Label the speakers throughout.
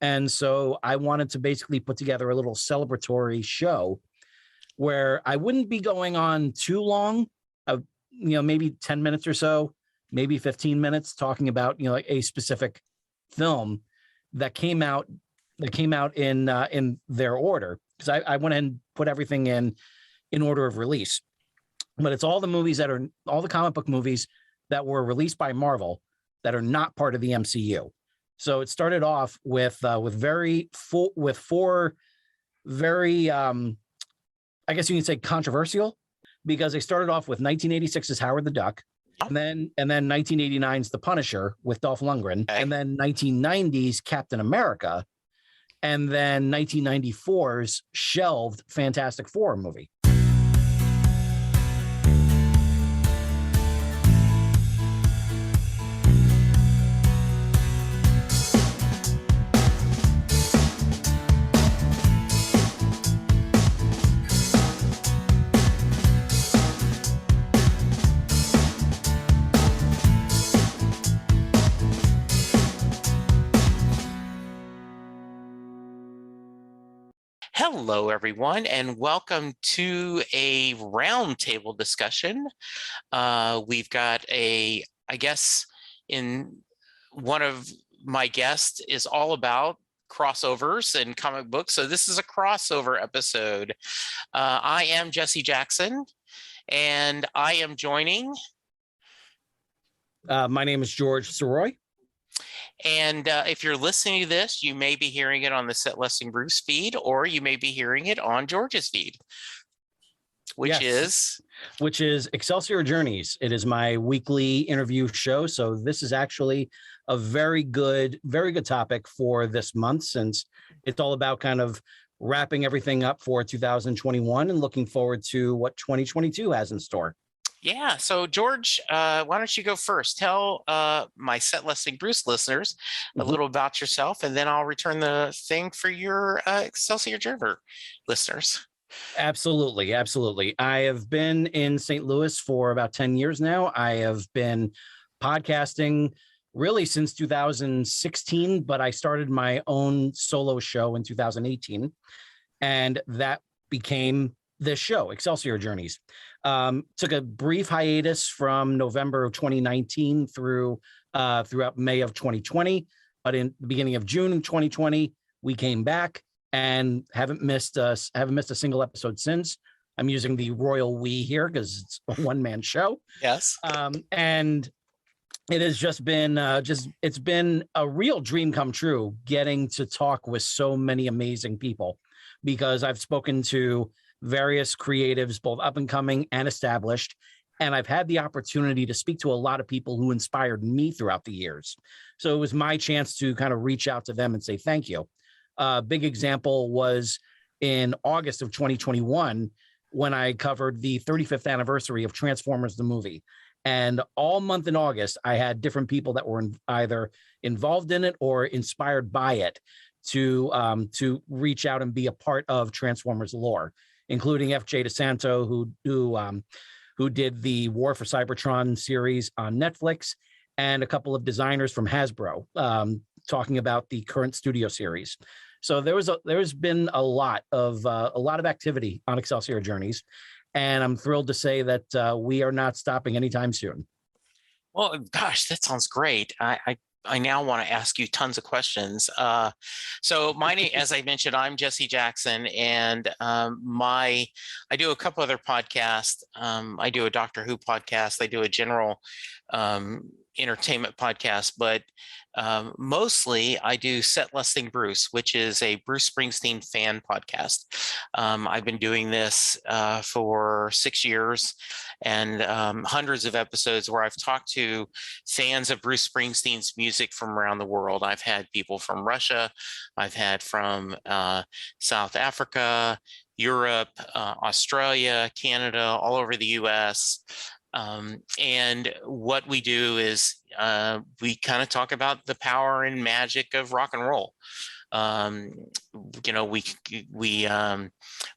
Speaker 1: And so I wanted to basically put together a little celebratory show where I wouldn't be going on too long, maybe 10 minutes or so, maybe 15 minutes, talking about, like a specific film that came out in their order. Because I went and put everything in order of release. But it's all the comic book movies that were released by Marvel that are not part of the MCU. So it started off with four very, I guess you can say, controversial, because they started off with 1986's Howard the Duck, and then 1989's The Punisher with Dolph Lundgren, and then 1990's Captain America, and then 1994's shelved Fantastic Four movie.
Speaker 2: Hello, everyone, and welcome to a roundtable discussion. We've got I guess one of my guests is all about crossovers and comic books. So this is a crossover episode. I am Jesse Jackson, and I am joining.
Speaker 1: My name is George Sirois.
Speaker 2: And if you're listening to this, you may be hearing it on the Set Listing Bruce feed, or you may be hearing it on George's feed, which is
Speaker 1: Excelsior Journeys. It is my weekly interview show. So this is actually a very good topic for this month, since it's all about kind of wrapping everything up for 2021 and looking forward to what 2022 has in store.
Speaker 2: Yeah. So George, why don't you go first? Tell my Set Listing Bruce listeners a little about yourself, and then I'll return the thing for your Excelsior Journey listeners.
Speaker 1: Absolutely. I have been in St. Louis for about 10 years now. I have been podcasting really since 2016, but I started my own solo show in 2018, and that became this show, Excelsior Journeys. Took a brief hiatus from November of 2019 throughout May of 2020, but in the beginning of June of 2020, we came back and haven't missed a single episode since. I'm using the royal we here because it's a one-man show.
Speaker 2: Yes.
Speaker 1: And it has just been it's been a real dream come true getting to talk with so many amazing people, because I've spoken to various creatives, both up and coming and established. And I've had the opportunity to speak to a lot of people who inspired me throughout the years. So it was my chance to kind of reach out to them and say, thank you. A big example was in August of 2021, when I covered the 35th anniversary of Transformers, the movie. And all month in August, I had different people that were either involved in it or inspired by it to reach out and be a part of Transformers lore, including FJ DeSanto, who did the War for Cybertron series on Netflix, and a couple of designers from Hasbro talking about the current studio series. So there's been a lot of activity on Excelsior Journeys, and I'm thrilled to say that we are not stopping anytime soon.
Speaker 2: Well, gosh, that sounds great. I now want to ask you tons of questions. So my name, as I mentioned, I'm Jesse Jackson, and I do a couple other podcasts. I do a Doctor Who podcast. I do a general entertainment podcast, but mostly I do Set Listing Bruce, which is a Bruce Springsteen fan podcast. I've been doing this for 6 years, and hundreds of episodes where I've talked to fans of Bruce Springsteen's music from around the world. I've had people from Russia, I've had from South Africa, Europe, Australia, Canada, all over the US. And what we do is we kind of talk about the power and magic of rock and roll.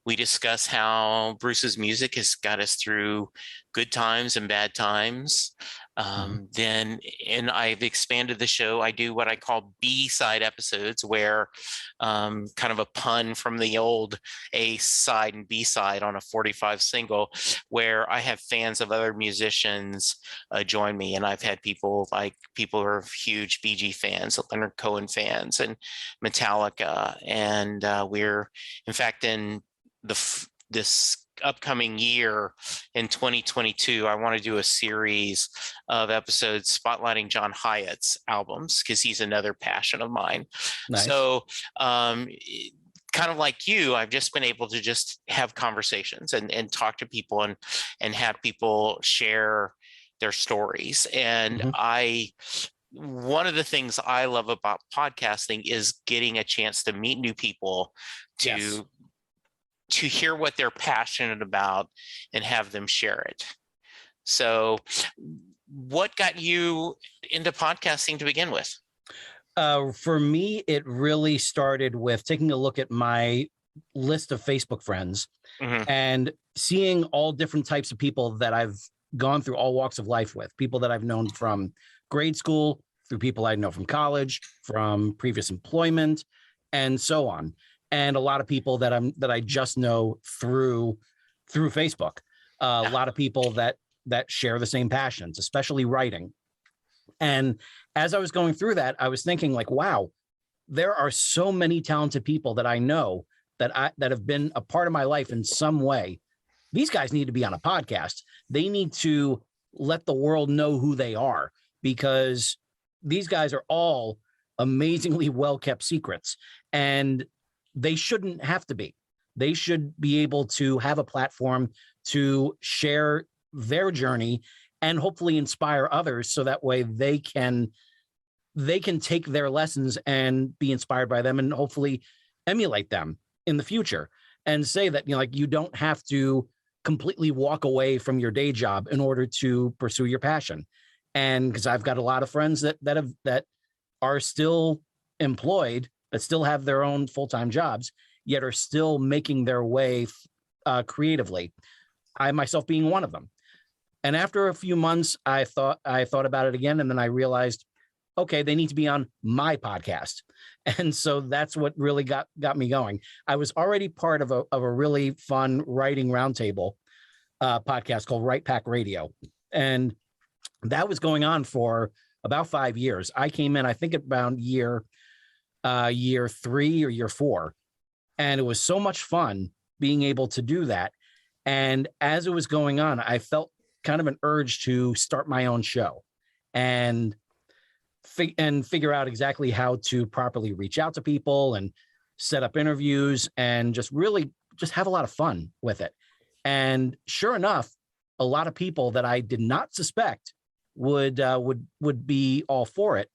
Speaker 2: We discuss how Bruce's music has got us through good times and bad times. Then, and I've expanded the show. I do what I call B-side episodes, where kind of a pun from the old A side and B side on a 45 single, where I have fans of other musicians join me. And I've had people who are huge BG fans, Leonard Cohen fans, and Metallica. And we're, in fact, in this upcoming year in 2022, I want to do a series of episodes spotlighting John Hyatt's albums, because he's another passion of mine.
Speaker 1: Nice.
Speaker 2: So kind of like you, I've just been able to just have conversations and talk to people and have people share their stories. And one of the things I love about podcasting is getting a chance to meet new people, to hear what they're passionate about and have them share it. So what got you into podcasting to begin with?
Speaker 1: For me, it really started with taking a look at my list of Facebook friends and seeing all different types of people that I've gone through all walks of life with, people that I've known from grade school, through people I know from college, from previous employment, and so on. And a lot of people that I just know through Facebook. A lot of people that share the same passions, especially writing. And as I was going through that, I was thinking like, wow, there are so many talented people that I know that have been a part of my life in some way. These guys need to be on a podcast. They need to let the world know who they are, because these guys are all amazingly well-kept secrets, and they shouldn't have to be. They should be able to have a platform to share their journey and hopefully inspire others, so that way they can take their lessons and be inspired by them and hopefully emulate them in the future, and say that, like, you don't have to completely walk away from your day job in order to pursue your passion. And because I've got a lot of friends that are still employed, that still have their own full-time jobs, yet are still making their way creatively. I myself being one of them. And after a few months, I thought about it again, and then I realized, okay, they need to be on my podcast. And so that's what really got me going. I was already part of a really fun writing roundtable podcast called Write Pack Radio, and that was going on for about 5 years. I came in, I think, about year 3 or year 4. And it was so much fun being able to do that. And as it was going on, I felt kind of an urge to start my own show and figure out exactly how to properly reach out to people and set up interviews and just really just have a lot of fun with it. And sure enough, a lot of people that I did not suspect would be all for it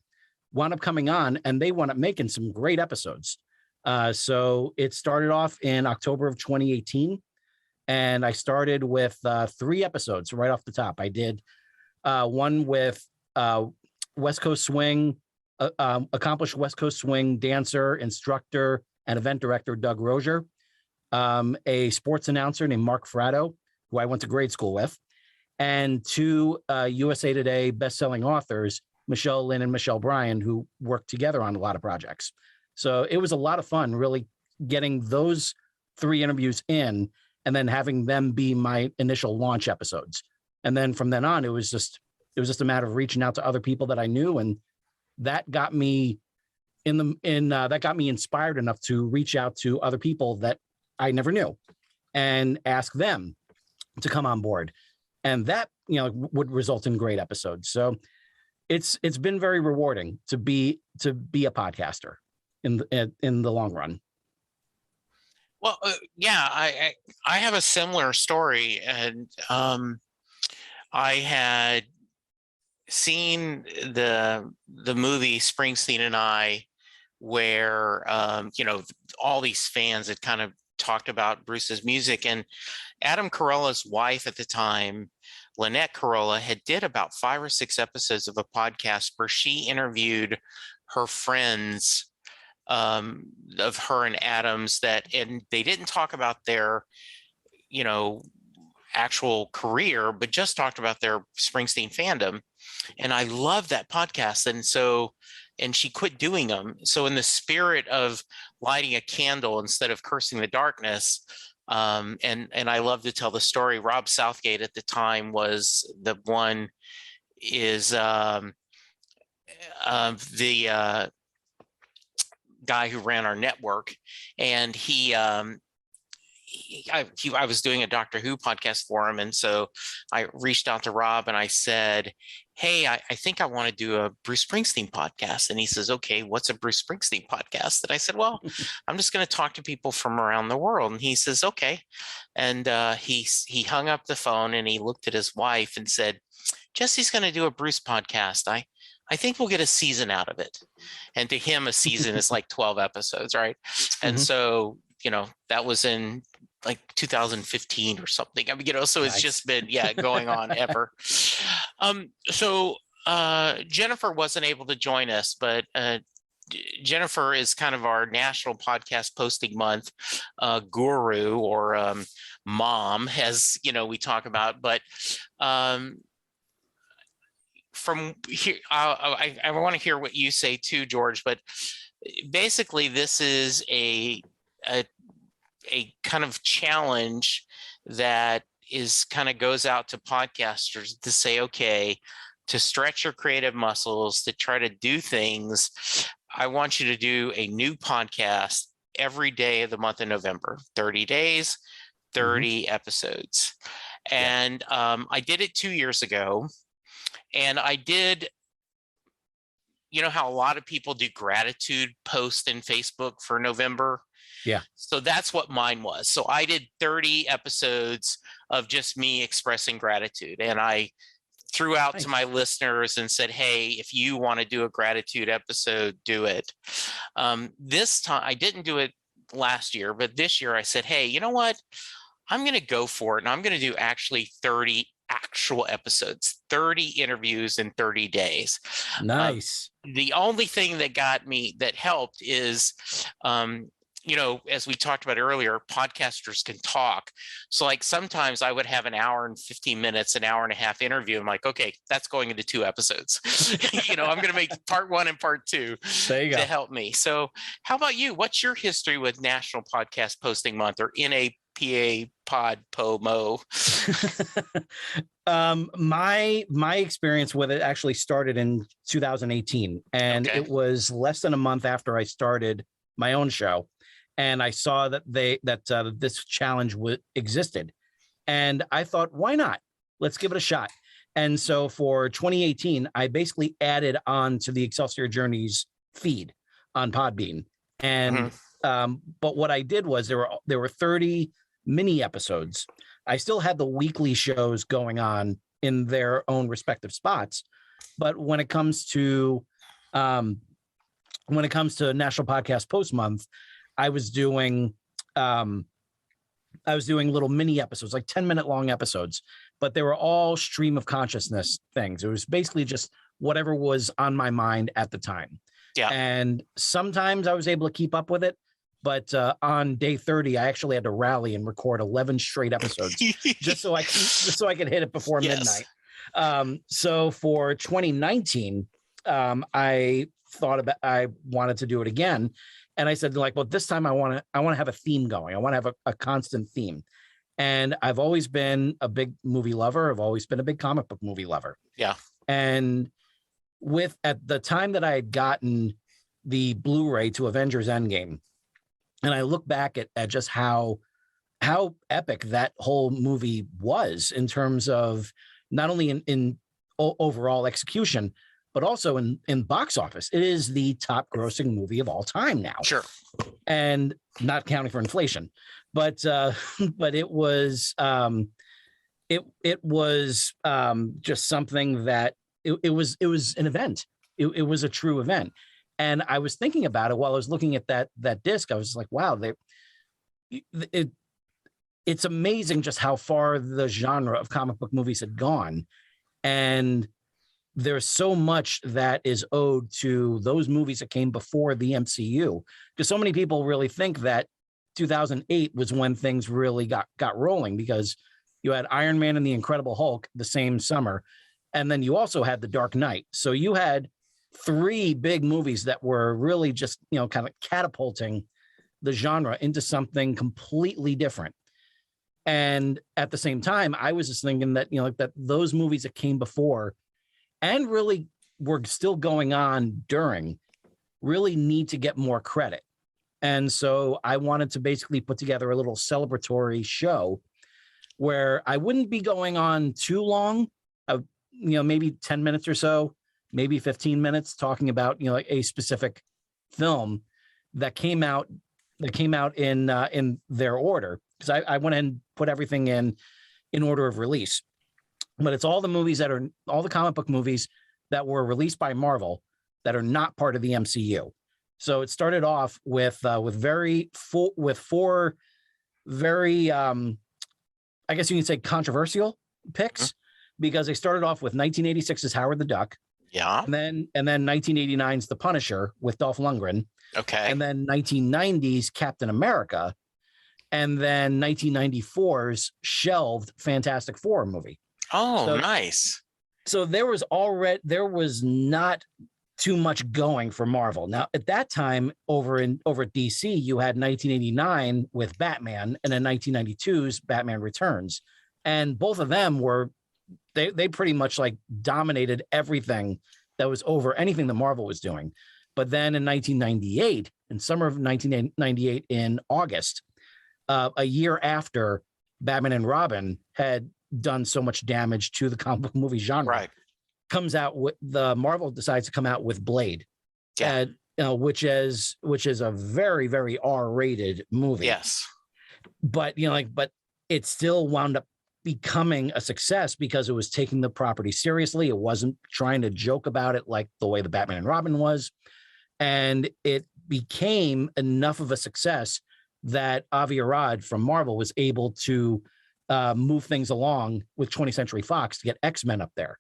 Speaker 1: wound up coming on, and they wound up making some great episodes. So it started off in October of 2018, and I started with 3 episodes right off the top. I did one with West Coast Swing, accomplished West Coast Swing dancer, instructor, and event director Doug Rozier, a sports announcer named Mark Fratto, who I went to grade school with, and 2 USA Today bestselling authors, Michelle Lynn and Michelle Bryan, who worked together on a lot of projects. So it was a lot of fun really getting those 3 interviews in, and then having them be my initial launch episodes. And then from then on, it was just a matter of reaching out to other people that I knew, and that got me that got me inspired enough to reach out to other people that I never knew and ask them to come on board. And that, would result in great episodes. So it's been very rewarding to be a podcaster in the long run.
Speaker 2: Well, yeah, I have a similar story, and I had seen the movie Springsteen and I, where all these fans had kind of talked about Bruce's music, and Adam Carolla's wife at the time, Lynette Carolla, had did about 5 or 6 episodes of a podcast where she interviewed her friends of her and Adam's, and they didn't talk about their actual career, but just talked about their Springsteen fandom. And I love that podcast. And she quit doing them. So in the spirit of lighting a candle instead of cursing the darkness, and I love to tell the story. Rob Southgate at the time was the one the guy who ran our network, and I was doing a Doctor Who podcast for him. And so I reached out to Rob and I said, hey, I think I want to do a Bruce Springsteen podcast. And he says, okay, what's a Bruce Springsteen podcast? And I said, well, I'm just going to talk to people from around the world. And he says, okay. And he hung up the phone and he looked at his wife and said, Jesse's going to do a Bruce podcast. I think we'll get a season out of it. And to him, a season is like 12 episodes, right? And so, that was in like 2015 or something. I mean, so it's just been, going on ever. So Jennifer wasn't able to join us, but Jennifer is kind of our national podcast posting month guru or mom, as we talk about. But from here, I want to hear what you say too, George. But basically, this is a kind of challenge that goes out to podcasters to say, okay, to stretch your creative muscles, to try to do things. I want you to do a new podcast every day of the month of November, 30 days, 30 episodes. And I did it 2 years ago. And I did, how a lot of people do gratitude posts in Facebook for November.
Speaker 1: Yeah.
Speaker 2: So that's what mine was. So I did 30 episodes of just me expressing gratitude. And I threw out to my listeners and said, hey, if you want to do a gratitude episode, do it. This time, I didn't do it last year, but this year I said, hey, you know what? I'm going to go for it. And I'm going to do actually 30 actual episodes, 30 interviews in 30 days.
Speaker 1: Nice.
Speaker 2: The only thing that helped is, as we talked about earlier, podcasters can talk. So like sometimes I would have an hour and 15 minutes, an hour and a half interview. I'm like, okay, that's going into 2 episodes. I'm going to make part 1 and part 2 to help me. So how about you? What's your history with National Podcast Posting Month or NaPodPoMo?
Speaker 1: My experience with it actually started in 2018, and it was less than a month after I started my own show. And I saw that this challenge existed, and I thought, why not? Let's give it a shot. And so for 2018, I basically added on to the Excelsior Journeys feed on Podbean. And but what I did was there were 30 mini episodes. I still had the weekly shows going on in their own respective spots, but when it comes to National Podcast Post Month, I was doing little mini episodes, like 10-minute long episodes, but they were all stream of consciousness things. It was basically just whatever was on my mind at the time. Yeah. And sometimes I was able to keep up with it, but on day 30, I actually had to rally and record 11 straight episodes just so I could hit it before midnight. So for 2019, I wanted to do it again. And I said, well, this time I want to have a theme going. I want to have a constant theme. And I've always been a big movie lover. I've always been a big comic book movie lover. Yeah. And at the time that I had gotten the Blu-ray to Avengers Endgame, and I look back at just how epic that whole movie was in terms of not only in overall execution, but also in box office. It is the top grossing movie of all time now. Sure. And not counting for inflation, but it was just something that it was an event. It was a true event. And I was thinking about it while I was looking at that disc. I was like, wow, it's amazing just how far the genre of comic book movies had gone. And there's so much that is owed to those movies that came before the MCU, because so many people really think that 2008 was when things really got rolling, because You had Iron Man and the Incredible Hulk the same summer. And then you also had The Dark Knight. So you had three big movies that were really just, kind of catapulting the genre into something completely different. And at the same time, I was just thinking that, that those movies that came before and really were still going on during really need to get more credit. And so I wanted to basically put together a little celebratory show where I wouldn't be going on too long, maybe 10 minutes or so, maybe 15 minutes, talking about, like a specific film that came out in their order. Because I went and put everything in order of release. But it's all the movies that are all the comic book movies that were released by Marvel that are not part of the MCU. So it started off with four very I guess you can say controversial picks, because they started off with 1986's Howard the Duck.
Speaker 2: Yeah.
Speaker 1: And then 1989's The Punisher with Dolph Lundgren.
Speaker 2: Okay.
Speaker 1: And then 1990's Captain America. And then 1994's shelved Fantastic Four movie.
Speaker 2: Oh, nice.
Speaker 1: So there was not too much going for Marvel. Now, at that time, over at DC, you had 1989 with Batman and then 1992's Batman Returns. And both of them were, they pretty much like dominated everything that was over anything that Marvel was doing. But then in 1998, in summer of 1998, in August, a year after Batman and Robin had done so much damage to the comic book movie genre,
Speaker 2: right,
Speaker 1: comes out with Marvel decides to come out with Blade, which is a very, very R-rated movie.
Speaker 2: Yes,
Speaker 1: but but it still wound up becoming a success because it was taking the property seriously. It wasn't trying to joke about it like the way the Batman and Robin was, and it became enough of a success that Avi Arad from Marvel was able to move things along with 20th Century Fox to get X-Men up there.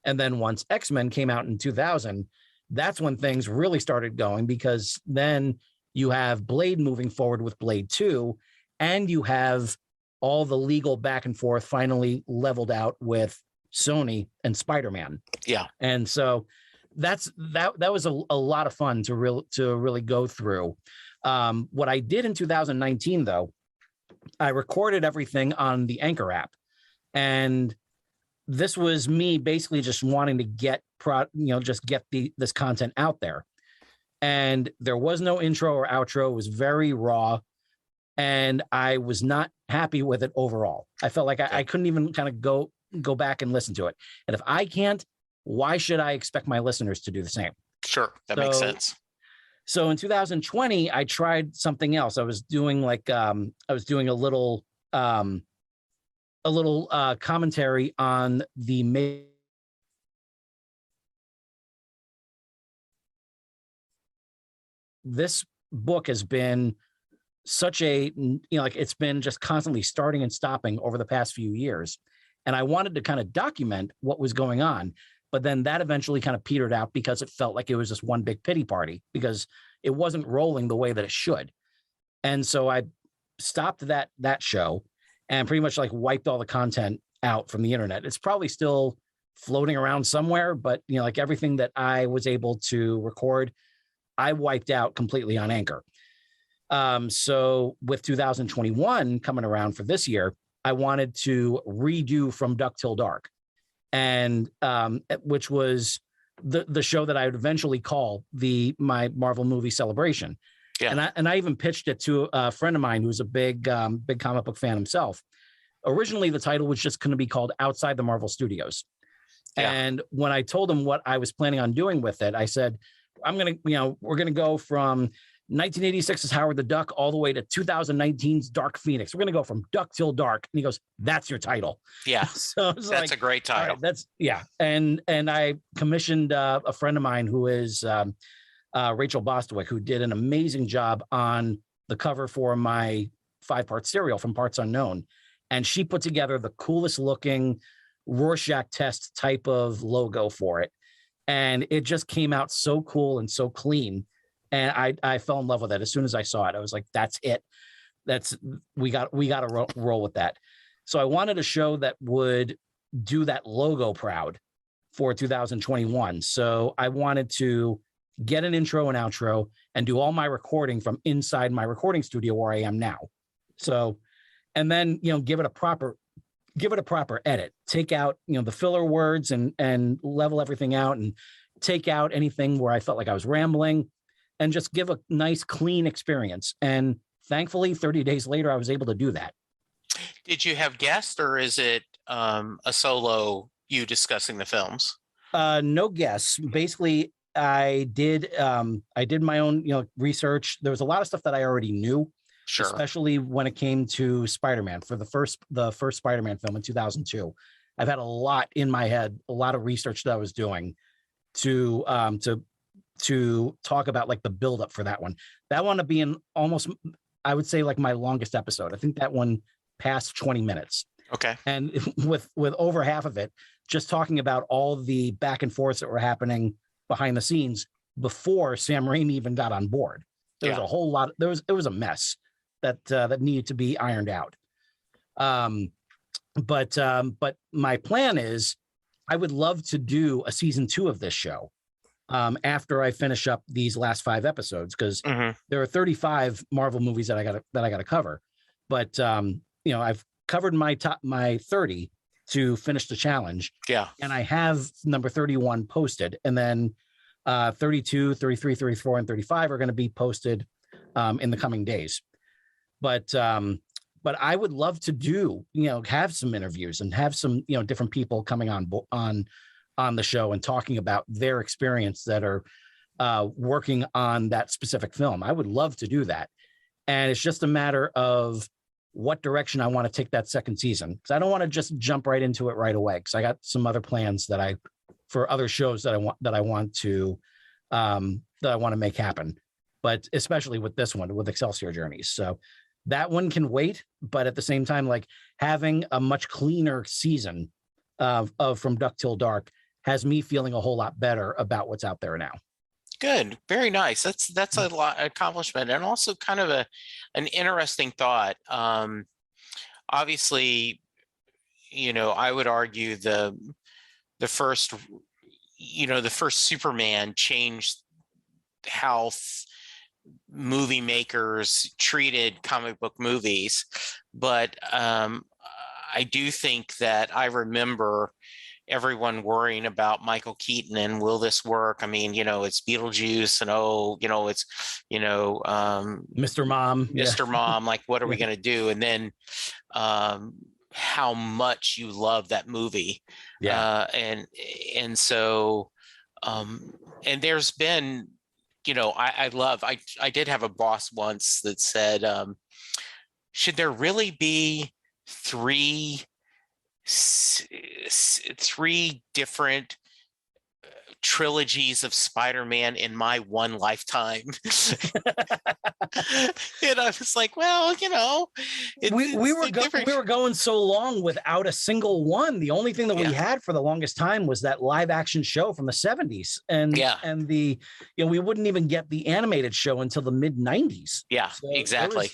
Speaker 1: And then once X-Men came out in 2000, that's when things really started going, because then you have Blade moving forward with Blade 2, and you have all the legal back and forth finally leveled out with Sony and Spider-Man.
Speaker 2: Yeah.
Speaker 1: And so that was a lot of fun to really go through. What I did in 2019, though, I recorded everything on the Anchor app, and this was me basically just wanting to get this content out there. And there was no intro or outro. It was very raw, and I was not happy with it overall. I felt like I couldn't even kind of go back and listen to it. And if I can't, why should I expect my listeners to do the same?
Speaker 2: Sure, that makes sense.
Speaker 1: So in 2020, I tried something else. I was doing a little commentary on the this book has been such a, it's been just constantly starting and stopping over the past few years. And I wanted to kind of document what was going on. But then that eventually kind of petered out because it felt like it was just one big pity party, because it wasn't rolling the way that it should. And so I stopped that show and pretty much like wiped all the content out from the internet. It's probably still floating around somewhere, but like everything that I was able to record, I wiped out completely on Anchor. So with 2021 coming around for this year, I wanted to redo From Duck Till Dark, and which was the show that I would eventually call my Marvel movie celebration. Yeah. And I even pitched it to a friend of mine who's a big comic book fan himself. Originally, the title was just going to be called Outside the Marvel Studios. Yeah. And when I told him what I was planning on doing with it, I said, we're going to go from 1986's Howard the Duck all the way to 2019's Dark Phoenix. We're going to go from Duck Till Dark. And he goes, that's your title.
Speaker 2: Yeah.
Speaker 1: So
Speaker 2: that's a great title.
Speaker 1: Right, And I commissioned a friend of mine who is Rachel Bostwick, who did an amazing job on the cover for my 5-part serial from Parts Unknown. And she put together the coolest looking Rorschach test type of logo for it. And it just came out so cool and so clean. And I fell in love with it as soon as I saw it. I was like, that's it. We got to roll with that. So I wanted a show that would do that logo proud for 2021. So I wanted to get an intro and outro and do all my recording from inside my recording studio where I am now. So, and then, give it a proper edit, take out, the filler words and level everything out and take out anything where I felt like I was rambling and just give a nice, clean experience. And thankfully, 30 days later, I was able to do that.
Speaker 2: Did you have guests, or is it a solo you discussing the films?
Speaker 1: No guests. Basically, I did my own, research. There was a lot of stuff that I already knew,
Speaker 2: Sure.
Speaker 1: especially when it came to Spider-Man for the first Spider-Man film in 2002. I've had a lot in my head, a lot of research that I was doing to talk about like the buildup for that one. That one being almost, I would say, like my longest episode. I think that one passed 20 minutes.
Speaker 2: Okay.
Speaker 1: And with over half of it, just talking about all the back and forths that were happening behind the scenes before Sam Raimi even got on board. There was a whole lot. It was a mess that needed to be ironed out. But my plan is I would love to do a season 2 of this show after I finish up these last 5 episodes, because there are 35 Marvel movies that I gotta cover. But I've covered my 30 to finish the challenge.
Speaker 2: Yeah. And
Speaker 1: I have number 31 posted, and then 32, 33, 34, and 35 are going to be posted in the coming days. But I would love to do, have some interviews and have some, different people coming on the show and talking about their experience that are working on that specific film. I would love to do that. And it's just a matter of what direction I want to take that second season. Because I don't want to just jump right into it right away. Because I got some other plans for other shows that I want to make happen. But especially with this one, with Excelsior Journeys. So that one can wait. But at the same time, like having a much cleaner season of From Dusk Till Dark has me feeling a whole lot better about what's out there now.
Speaker 2: Good. Very nice. That's a lot accomplishment, and also kind of an interesting thought. Obviously, I would argue the first Superman changed how movie makers treated comic book movies. But I do think that I remember everyone worrying about Michael Keaton and will this work? I mean, it's Beetlejuice and it's
Speaker 1: Mr. Mom.
Speaker 2: Mr. Mom, like what are we going to do? And then how much you love that movie.
Speaker 1: Yeah.
Speaker 2: And so and there's been, I did have a boss once that said, should there really be three different trilogies of Spider-Man in my one lifetime? And I was like, well,
Speaker 1: we were going so long without a single one. The only thing that we had for the longest time was that live action show from the 70s, and the we wouldn't even get the animated show until the mid 90s.
Speaker 2: Yeah, so exactly.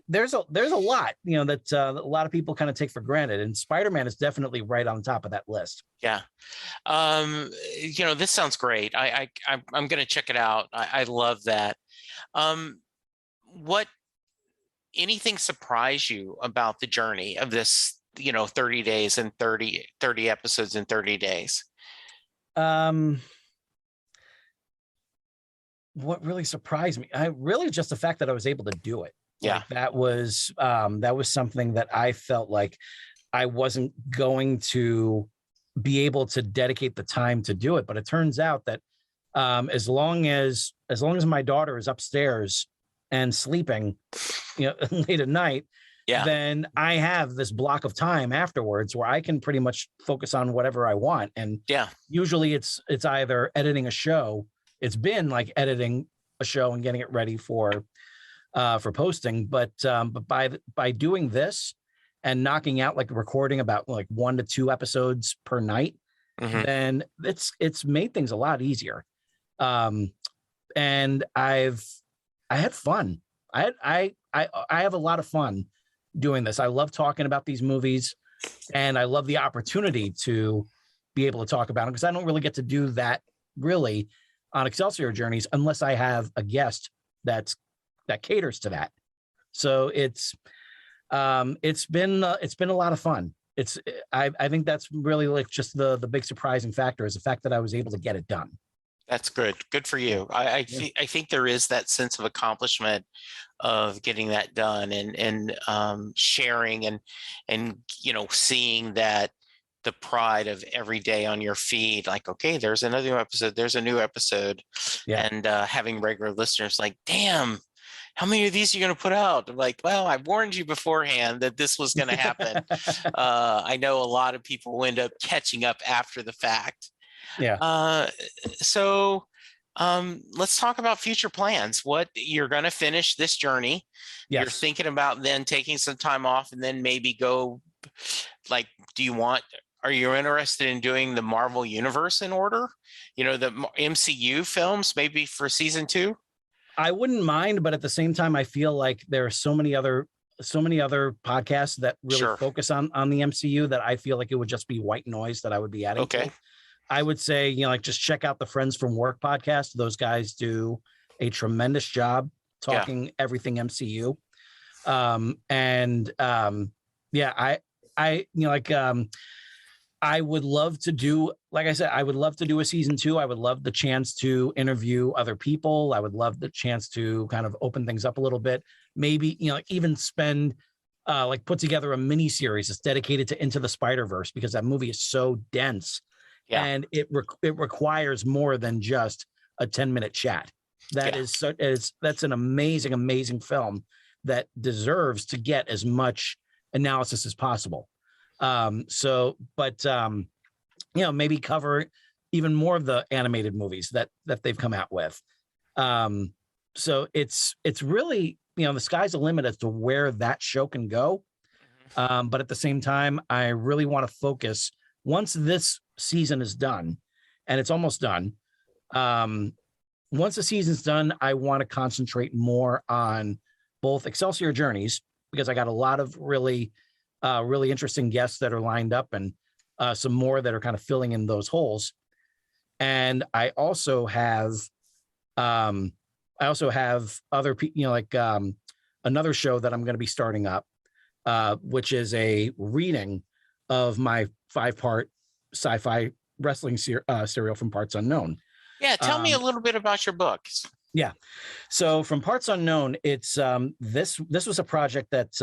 Speaker 1: There's a lot, that a lot of people kind of take for granted, and Spider-Man is definitely right on top of that list.
Speaker 2: Yeah. This sounds great. I'm going to check it out. I love that. Anything surprise you about the journey of this, 30 days and 30 episodes in 30 days?
Speaker 1: What really surprised me, really just the fact that I was able to do it.
Speaker 2: Yeah.
Speaker 1: Like, that was something that I felt like I wasn't going to be able to dedicate the time to do it. But it turns out that as long as my daughter is upstairs and sleeping, late at night, then I have this block of time afterwards where I can pretty much focus on whatever I want. And usually it's either editing a show. It's been like editing a show and getting it ready for posting. But by doing this and knocking out, like recording about like 1 to 2 episodes per night, then it's made things a lot easier. And I had fun. I have a lot of fun doing this. I love talking about these movies, and I love the opportunity to be able to talk about them, because I don't really get to do that really on Excelsior Journeys unless I have a guest that caters to that. So it's been a lot of fun. I think that's really like just the big surprising factor is the fact that I was able to get it done.
Speaker 2: That's good. Good for you. I think there is that sense of accomplishment of getting that done, and sharing, and seeing that the pride of every day on your feed, like, okay, there's another new episode, there's a new episode, and having regular listeners like, damn, how many of these are you going to put out? I'm like, well, I warned you beforehand that this was going to happen. I know a lot of people end up catching up after the fact.
Speaker 1: Yeah.
Speaker 2: So let's talk about future plans. What you're going to finish this journey.
Speaker 1: Yes.
Speaker 2: You're thinking about then taking some time off, and then maybe go, like, are you interested in doing the Marvel Universe in order? The MCU films, maybe for season 2?
Speaker 1: I wouldn't mind, but at the same time, I feel like there are so many other podcasts that really focus on the MCU that I feel like it would just be white noise that I would be adding to. I would say, like, just check out the Friends from Work podcast. Those guys do a tremendous job talking everything MCU. I would love to do, like I said, I would love to do a season 2. I would love the chance to interview other people. I would love the chance to kind of open things up a little bit. Maybe, even spend, put together a mini series that's dedicated to Into the Spider-Verse, because that movie is so dense. Yeah. And it requires more than just a 10-minute chat. That's an amazing, amazing film that deserves to get as much analysis as possible. Maybe cover even more of the animated movies that they've come out with. So it's really, the sky's the limit as to where that show can go. But at the same time, I really want to focus, once this season is done, and it's almost done. Once the season's done, I want to concentrate more on both Excelsior Journeys, because I got a lot of really interesting guests that are lined up, and some more that are kind of filling in those holes. And I also have other people, another show that I'm going to be starting up, which is a reading of my 5-part sci-fi wrestling serial, From Parts Unknown.
Speaker 2: Yeah, tell me a little bit about your books.
Speaker 1: Yeah, so From Parts Unknown, it's this was a project that's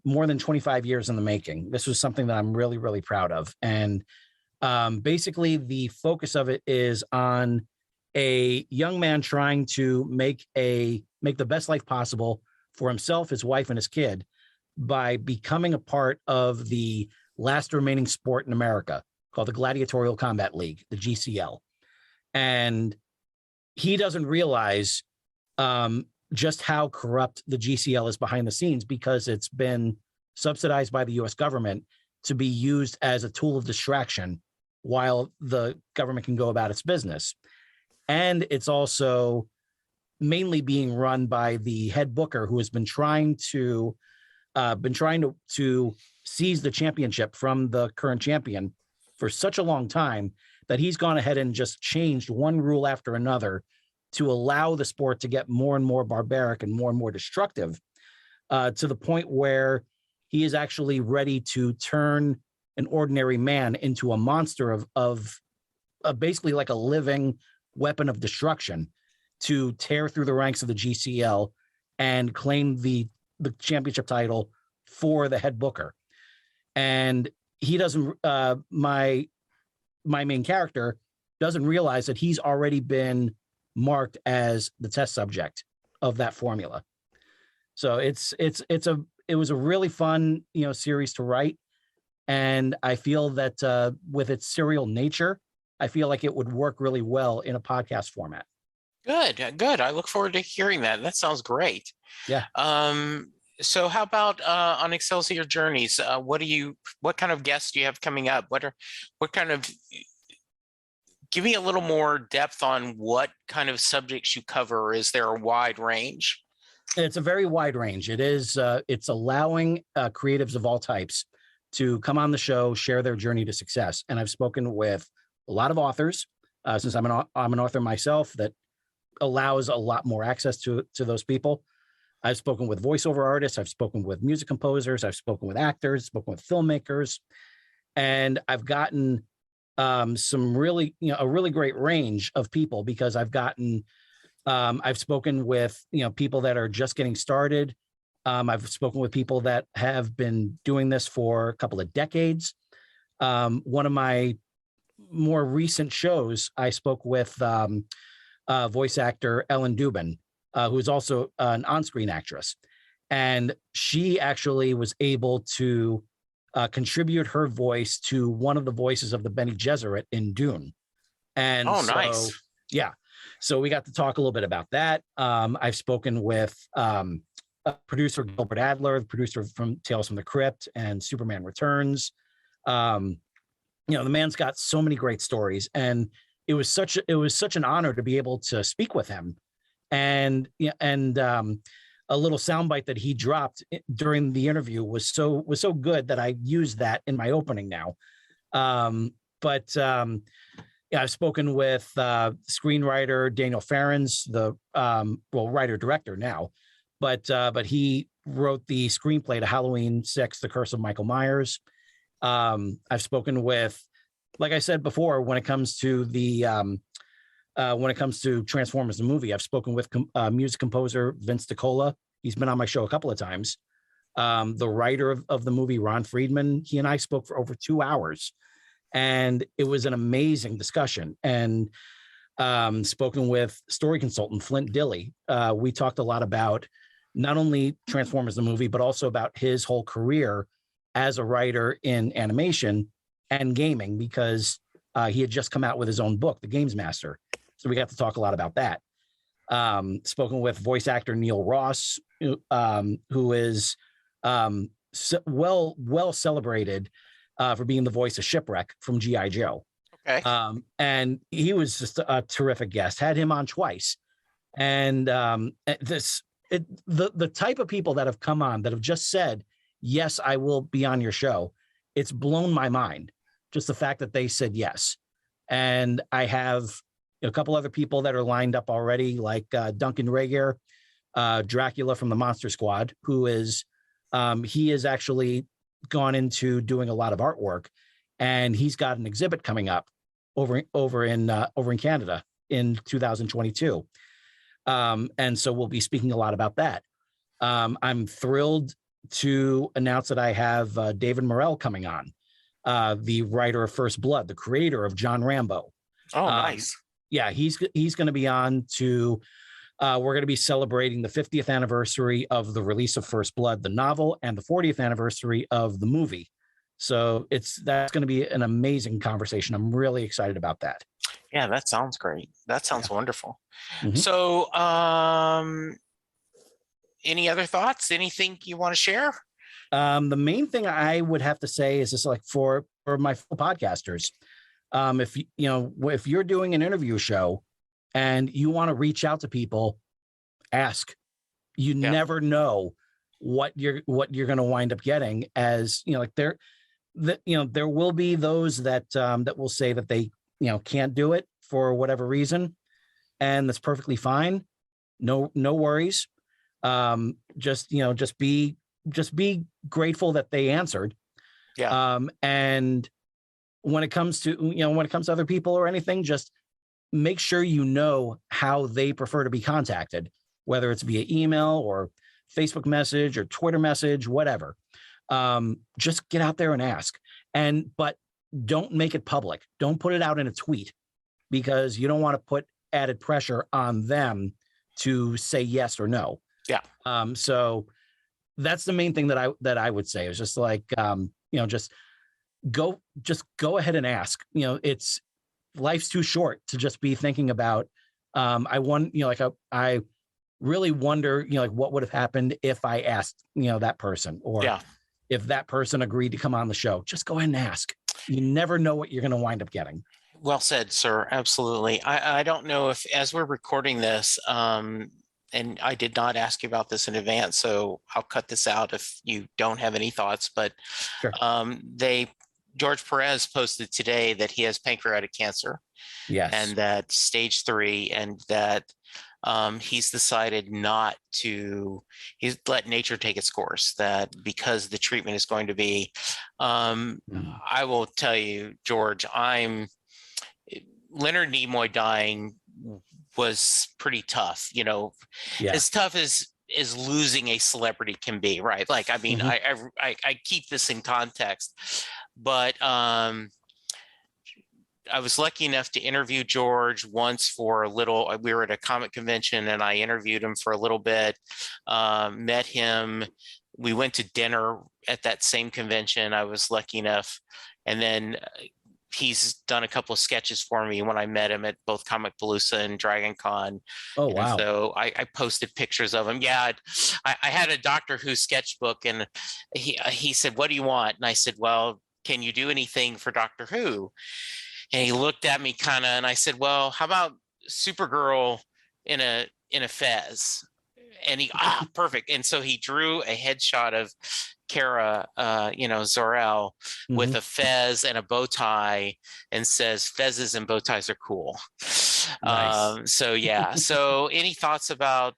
Speaker 1: more than 25 years in the making. This was something that I'm really, really proud of, and basically the focus of it is on a young man trying to make the best life possible for himself, his wife, and his kid by becoming a part of the last remaining sport in America called the Gladiatorial Combat League, the GCL. And he doesn't realize just how corrupt the GCL is behind the scenes, because it's been subsidized by the US government to be used as a tool of distraction while the government can go about its business. And it's also mainly being run by the head booker, who has been trying to seize the championship from the current champion for such a long time that he's gone ahead and just changed one rule after another to allow the sport to get more and more barbaric and more destructive, to the point where he is actually ready to turn an ordinary man into a monster of basically like a living weapon of destruction, to tear through the ranks of the GCL and claim the championship title for the head booker. And he doesn't, my main character doesn't realize that he's already been marked as the test subject of that formula. So it was a really fun, series to write. And I feel that with its serial nature, I feel like it would work really well in a podcast format.
Speaker 2: Good. I look forward to hearing that. That sounds great.
Speaker 1: Yeah.
Speaker 2: So how about on Excelsior Journeys? What kind of guests do you have coming up? Give me a little more depth on what kind of subjects you cover. Is there a wide range?
Speaker 1: It's a very wide range. It is. It's allowing creatives of all types to come on the show, share their journey to success. And I've spoken with a lot of authors, since I'm an author myself, that allows a lot more access to those people. I've spoken with voiceover artists. I've spoken with music composers. I've spoken with actors. Spoken with filmmakers, and I've gotten some really, a really great range of people, because I've spoken with, people that are just getting started. I've spoken with people that have been doing this for a couple of decades. One of my more recent shows, I spoke with voice actor Ellen Dubin, who is also an on-screen actress. And she actually was able to contribute her voice to one of the voices of the Bene Gesserit in Dune. And
Speaker 2: nice.
Speaker 1: Yeah. So we got to talk a little bit about that. I've spoken with producer Gilbert Adler, the producer from Tales from the Crypt and Superman Returns. The man's got so many great stories, and it was such an honor to be able to speak with him. And a little soundbite that he dropped during the interview was so good that I used that in my opening now. I've spoken with screenwriter Daniel Farrens, the writer director now, but he wrote the screenplay to Halloween 6: The Curse of Michael Myers. I've spoken with, like I said before, when it comes to Transformers the movie, I've spoken with music composer Vince DiCola. He's been on my show a couple of times. The writer of the movie, Ron Friedman, he and I spoke for over 2 hours, and it was an amazing discussion. And spoken with story consultant Flint Dilley. We talked a lot about not only Transformers the movie, but also about his whole career as a writer in animation and gaming, because he had just come out with his own book, The Games Master. So we got to talk a lot about that. Spoken with voice actor Neil Ross, who is well celebrated for being the voice of Shipwreck from G.I. Joe.
Speaker 2: Okay.
Speaker 1: And he was just a terrific guest. Had him on twice. And the type of people that have come on that have just said, yes, I will be on your show. It's blown my mind. Just the fact that they said yes. And I have a couple other people that are lined up already, like Duncan Regier, Dracula from the Monster Squad, who is, he has actually gone into doing a lot of artwork, and he's got an exhibit coming up over in Canada in 2022. And so we'll be speaking a lot about that. I'm thrilled to announce that I have David Morrell coming on, the writer of First Blood, the creator of John Rambo.
Speaker 2: Oh, nice.
Speaker 1: Yeah, he's going to be on to, we're going to be celebrating the 50th anniversary of the release of First Blood, the novel, and the 40th anniversary of the movie. So that's going to be an amazing conversation. I'm really excited about that.
Speaker 2: Yeah, that sounds great. That sounds wonderful.
Speaker 1: Mhm.
Speaker 2: So, any other thoughts? Anything you want to share?
Speaker 1: The main thing I would have to say is just like for my fellow podcasters, if you're doing an interview show and you want to reach out to people, ask. You never know what you're going to wind up getting. As there will be those that will say that they can't do it for whatever reason, and that's perfectly fine. No worries. Just be grateful that they answered.
Speaker 2: Yeah.
Speaker 1: And when it comes to other people or anything, just make sure you know how they prefer to be contacted, whether it's via email or Facebook message or Twitter message, whatever. Just get out there and ask. But don't make it public. Don't put it out in a tweet, because you don't want to put added pressure on them to say yes or no.
Speaker 2: Yeah.
Speaker 1: So that's the main thing that I would say is just like, just go ahead and ask. It's life's too short to just be thinking about. I really wonder, what would have happened if I asked, that person, or if that person agreed to come on the show. Just go ahead and ask. You never know what you're going to wind up getting.
Speaker 2: Well said, sir. Absolutely. I don't know if, as we're recording this, and I did not ask you about this in advance, so I'll cut this out if you don't have any thoughts, but
Speaker 1: Sure.
Speaker 2: George Perez posted today that he has pancreatic cancer
Speaker 1: Yes.
Speaker 2: and that stage 3, and that he's decided not to, he's let nature take its course, that because the treatment is going to be, I will tell you, George, Leonard Nimoy dying was pretty tough,
Speaker 1: Yeah.
Speaker 2: as tough as losing a celebrity can be, right? Like, I mean, I keep this in context, but I was lucky enough to interview George once for a little. We were at a comic convention and I interviewed him for a little bit, met him. We went to dinner at that same convention. I was lucky enough. And then he's done a couple of sketches for me when I met him at both Comic Palooza and Dragon Con.
Speaker 1: Oh,
Speaker 2: And
Speaker 1: wow.
Speaker 2: so I posted pictures of him. Yeah, I had a Doctor Who sketchbook, and he said, "What do you want?" And I said, "Well, can you do anything for Doctor Who?" And he looked at me kind of, and I said, "Well, how about Supergirl in a fez?" And he, perfect. And so he drew a headshot of Kara, Zor-El with a fez and a bow tie, and says, "Fezes and bow ties are cool."
Speaker 1: Nice.
Speaker 2: So yeah. So any thoughts about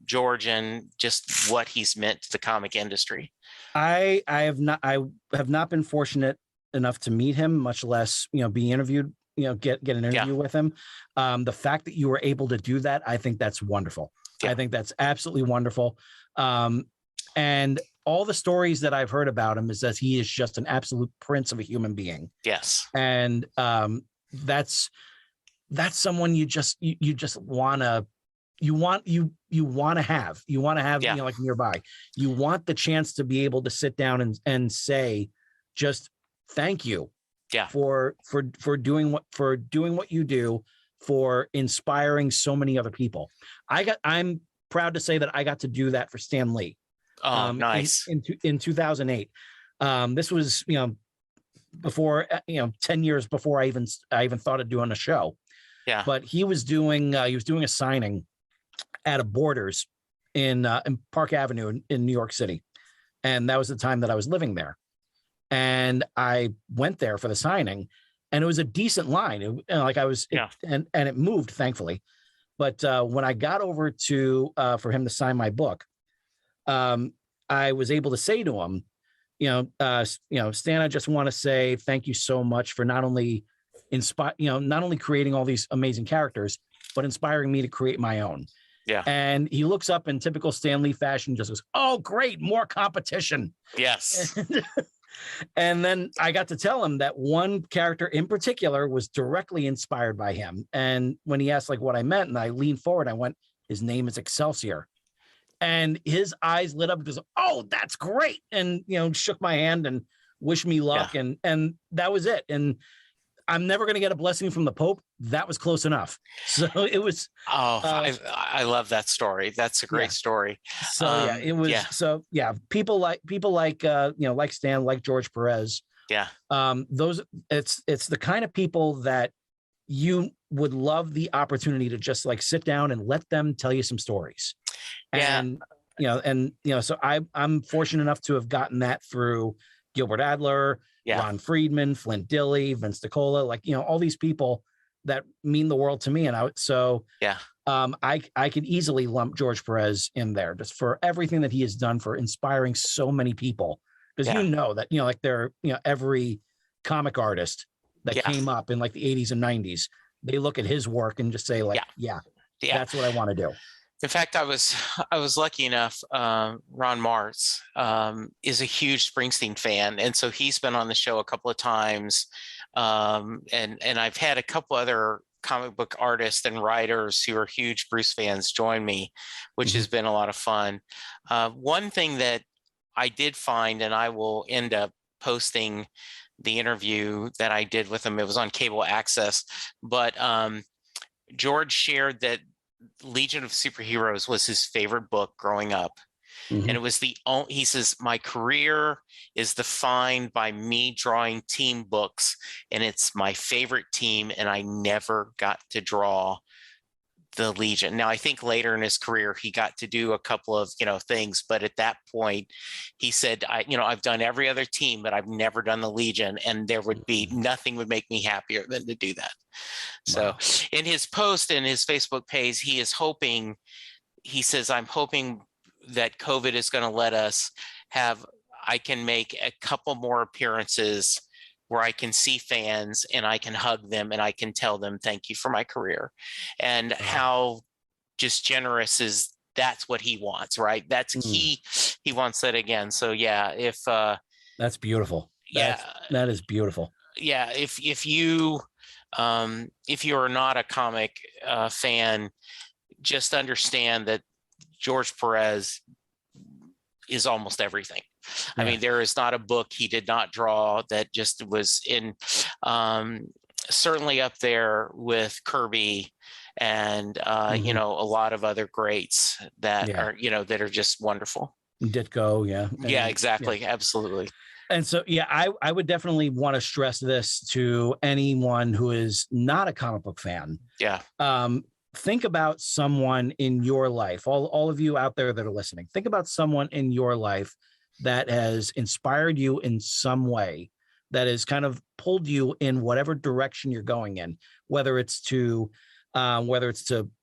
Speaker 2: George and just what he's meant to the comic industry?
Speaker 1: I have not been fortunate enough to meet him, much less, be interviewed, get an interview with him. The fact that you were able to do that, I think that's wonderful. I think that's absolutely wonderful. And all the stories that I've heard about him is that he is just an absolute prince of a human being.
Speaker 2: Yes.
Speaker 1: And that's someone you just want to have, like nearby. You want the chance to be able to sit down and say, just thank you for doing what you do, for inspiring so many other people. I'm proud to say that I got to do that for Stan Lee.
Speaker 2: Oh, nice.
Speaker 1: In 2008. This was, before, 10 years before I even thought of doing a show.
Speaker 2: Yeah.
Speaker 1: But he was doing a signing at a Borders in Park Avenue in New York City. And that was the time that I was living there. And I went there for the signing, and it was a decent line. And it moved, thankfully. But when I got over to for him to sign my book, I was able to say to him, Stan, I just want to say thank you so much for not only creating all these amazing characters, but inspiring me to create my own.
Speaker 2: Yeah.
Speaker 1: And he looks up in typical Stan Lee fashion, just goes, "Oh, great, more competition."
Speaker 2: Yes.
Speaker 1: And then I got to tell him that one character in particular was directly inspired by him. And when he asked what I meant, and I leaned forward, I went, "His name is Excelsior." And his eyes lit up because, "Oh, that's great." And, shook my hand and wished me luck.
Speaker 2: Yeah.
Speaker 1: And that was it. And I'm never going to get a blessing from the Pope. That was close enough. So it was.
Speaker 2: Oh, I love that story. That's a great story.
Speaker 1: So it was.
Speaker 2: Yeah.
Speaker 1: So people like like Stan, like George Perez.
Speaker 2: Yeah.
Speaker 1: It's the kind of people that you would love the opportunity to just sit down and let them tell you some stories.
Speaker 2: Yeah.
Speaker 1: And so I'm fortunate enough to have gotten that through Gilbert Adler, Ron Friedman, Flint Dille, Vince DiCola, all these people that mean the world to me. And I could easily lump George Perez in there just for everything that he has done for inspiring so many people. Because that, every comic artist that came up in the 80s and 90s, they look at his work and just say that's what I want to do.
Speaker 2: In fact, I was lucky enough. Ron Martz is a huge Springsteen fan, and so he's been on the show a couple of times. And I've had a couple other comic book artists and writers who are huge Bruce fans join me, which has been a lot of fun. One thing that I did find, and I will end up posting the interview that I did with him. It was on cable access, but George shared that Legion of Superheroes was his favorite book growing up. And it was he says, "My career is defined by me drawing team books, and it's my favorite team, and I never got to draw the Legion. Now, I think later in his career, he got to do a couple of, things, but at that point he said, I've done every other team, but I've never done the Legion, and there would be nothing would make me happier than to do that. So
Speaker 1: Wow.
Speaker 2: in his post in his Facebook page, he says, I'm hoping that COVID is going to let us I can make a couple more appearances where I can see fans and I can hug them and I can tell them thank you for my career, and how just generous that's what he wants, right? That's he wants that again. So yeah,
Speaker 1: that's beautiful. That is beautiful.
Speaker 2: Yeah, if you are not a comic fan, just understand that George Perez is almost everything. I mean, there is not a book he did not draw that just was in, certainly up there with Kirby and, a lot of other greats that are, that are just wonderful.
Speaker 1: Ditko. Yeah.
Speaker 2: Yeah, exactly. Yeah. Absolutely.
Speaker 1: And so, I would definitely want to stress this to anyone who is not a comic book fan.
Speaker 2: Yeah.
Speaker 1: Think about someone in your life, all of you out there that are listening, think about someone in your life that has inspired you in some way, that has kind of pulled you in whatever direction you're going in, whether it's to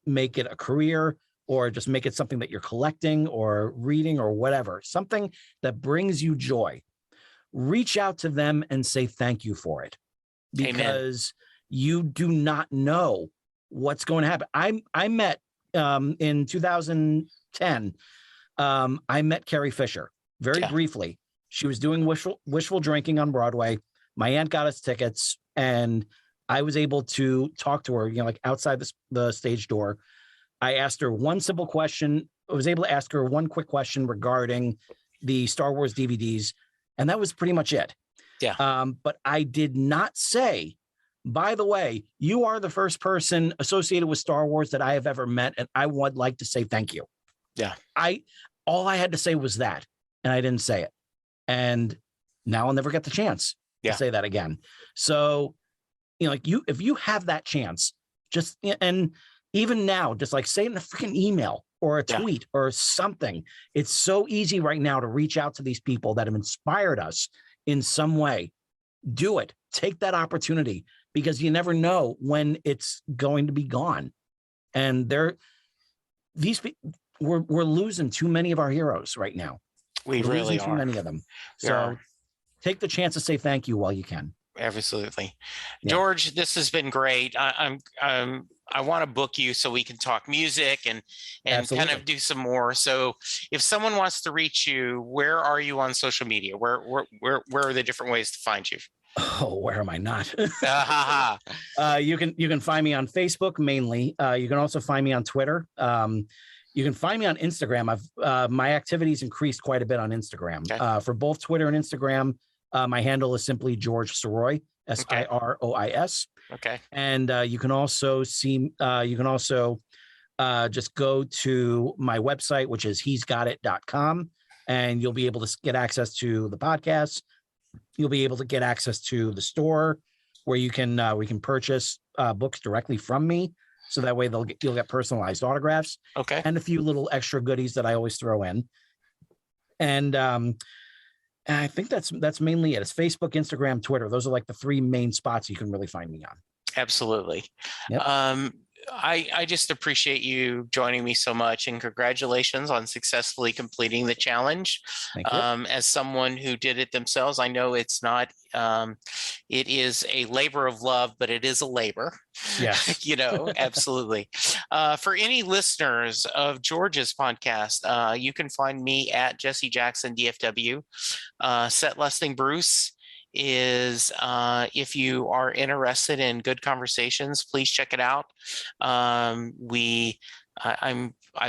Speaker 1: make it a career or just make it something that you're collecting or reading or whatever, something that brings you joy. Reach out to them and say thank you for it, because you do not know what's going to happen. I met in 2010. I met Carrie Fisher very briefly. She was doing wishful drinking on Broadway. My aunt got us tickets, and I was able to talk to her, like outside the stage door. I asked her one simple question. I was able to ask her one quick question regarding the Star Wars DVDs, and that was pretty much it.
Speaker 2: Yeah.
Speaker 1: But I did not say, by the way, you are the first person associated with Star Wars that I have ever met, and I would like to say thank you.
Speaker 2: Yeah.
Speaker 1: All I had to say was that, and I didn't say it. And now I'll never get the chance to say that again. So, if you have that chance, and even now, just like say it in a freaking email or a tweet or something. It's so easy right now to reach out to these people that have inspired us in some way. Do it. Take that opportunity, because you never know when it's going to be gone. And we're losing too many of our heroes right now.
Speaker 2: We're really
Speaker 1: losing too many of them. So take the chance to say thank you while you can.
Speaker 2: Absolutely. George, this has been great. I want to book you so we can talk music and kind of do some more. So if someone wants to reach you, where are you on social media? Where are the different ways to find you?
Speaker 1: Oh, where am I not? You can find me on Facebook mainly. You can also find me on Twitter. You can find me on Instagram. My activities increased quite a bit on Instagram. For both Twitter and Instagram, my handle is simply George Sirois, Sirois.
Speaker 2: Okay.
Speaker 1: And you can also just go to my website, which is he'sgotit.com, and you'll be able to get access to the podcast. You'll be able to get access to the store where we can purchase books directly from me. So that way you'll get personalized autographs.
Speaker 2: Okay.
Speaker 1: And a few little extra goodies that I always throw in. And I think that's mainly it. It's Facebook, Instagram, Twitter. Those are like the three main spots you can really find me on.
Speaker 2: Absolutely.
Speaker 1: Yep.
Speaker 2: I just appreciate you joining me so much, and congratulations on successfully completing the challenge.
Speaker 1: Thank you.
Speaker 2: As someone who did it themselves, I know it's not, it is a labor of love, but it is a labor.
Speaker 1: Yes.
Speaker 2: Absolutely. For any listeners of George's podcast, you can find me at Jesse Jackson DFW. Set Lusting Bruce is, if you are interested in good conversations, please check it out. I've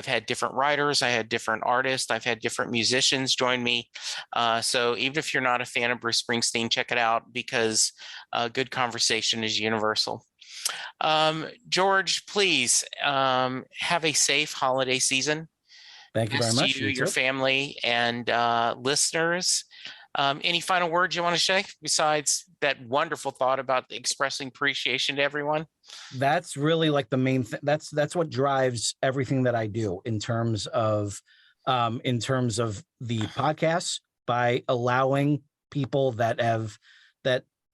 Speaker 2: had different writers, I had different artists, I've had different musicians join me. So even if you're not a fan of Bruce Springsteen, check it out, because good conversation is universal. George, please have a safe holiday season.
Speaker 1: Thank you very much.
Speaker 2: You, your family, and listeners. Any final words you want to say besides that wonderful thought about expressing appreciation to everyone?
Speaker 1: That's really like the main thing. That's what drives everything that I do in terms of the podcasts, by allowing people that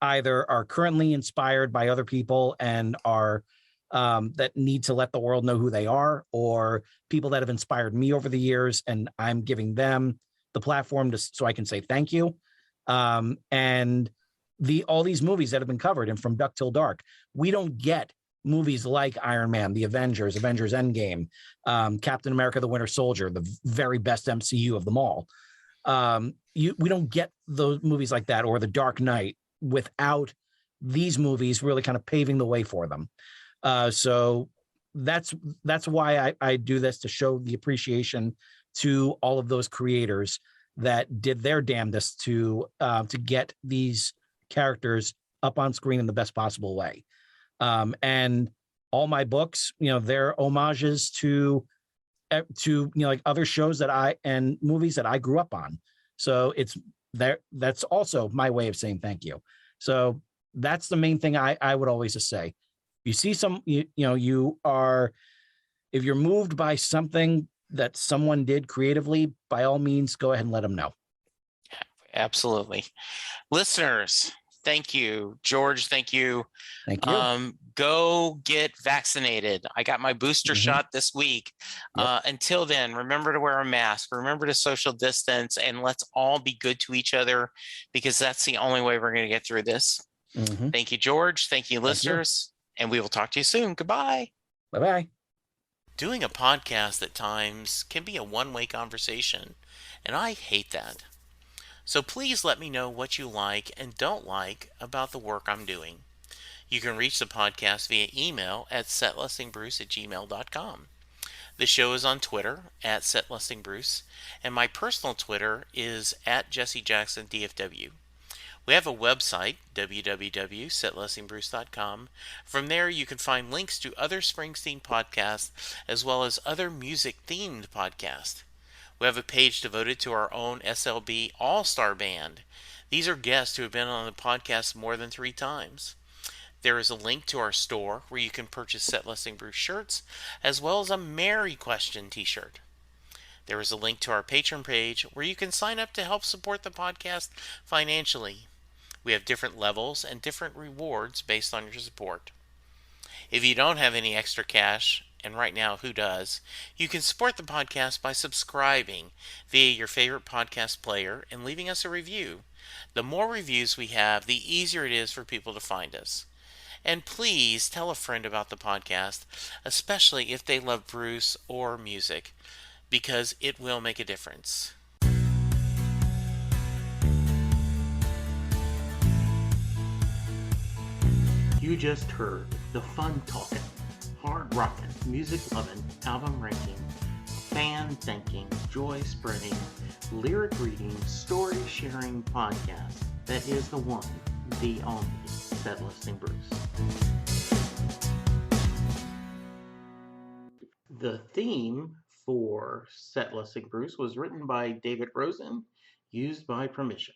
Speaker 1: either are currently inspired by other people and are that need to let the world know who they are, or people that have inspired me over the years, and I'm giving them the platform so I can say thank you. And all these movies that have been covered, and from Duck Till Dark, we don't get movies like Iron Man, The Avengers, Avengers Endgame, Captain America, The Winter Soldier, the very best MCU of them all. We don't get those movies like that, or The Dark Knight, without these movies really kind of paving the way for them. So that's why I do this, to show the appreciation to all of those creators that did their damnedest to get these characters up on screen in the best possible way. And all my books, they're homages to like other shows and movies that I grew up on. So it's there. That's also my way of saying thank you. So that's the main thing I would always just say. You see if you're moved by something that someone did creatively, by all means, go ahead and let them know.
Speaker 2: Absolutely. Listeners, thank you. George, thank you.
Speaker 1: Thank you.
Speaker 2: Go get vaccinated. I got my booster shot this week.
Speaker 1: Yep.
Speaker 2: Until then, remember to wear a mask, remember to social distance, and let's all be good to each other, because that's the only way we're going to get through this. Thank you, George. Thank you, listeners. And we will talk to you soon. Goodbye.
Speaker 1: Bye-bye.
Speaker 2: Doing a podcast at times can be a one-way conversation, and I hate that. So please let me know what you like and don't like about the work I'm doing. You can reach the podcast via email at setlistingbruce@gmail.com. The show is on Twitter at setlistingbruce, and my personal Twitter is at jessejacksondfw. We have a website, www.setlistingbruce.com. From there, you can find links to other Springsteen podcasts, as well as other music-themed podcasts. We have a page devoted to our own SLB All-Star Band. These are guests who have been on the podcast more than 3 times. There is a link to our store where you can purchase Set Listing Bruce shirts, as well as a Merry Question t-shirt. There is a link to our Patreon page where you can sign up to help support the podcast financially. We have different levels and different rewards based on your support. If you don't have any extra cash, and right now, who does? You can support the podcast by subscribing via your favorite podcast player and leaving us a review. The more reviews we have, the easier it is for people to find us. And please tell a friend about the podcast, especially if they love Bruce or music, because it will make a difference.
Speaker 3: You just heard the fun talking, hard rocking, music loving, album ranking, fan thinking, joy spreading, lyric reading, story sharing podcast that is the one, the only Set Listing Bruce. The theme for Set Listing Bruce was written by David Rosen, used by permission.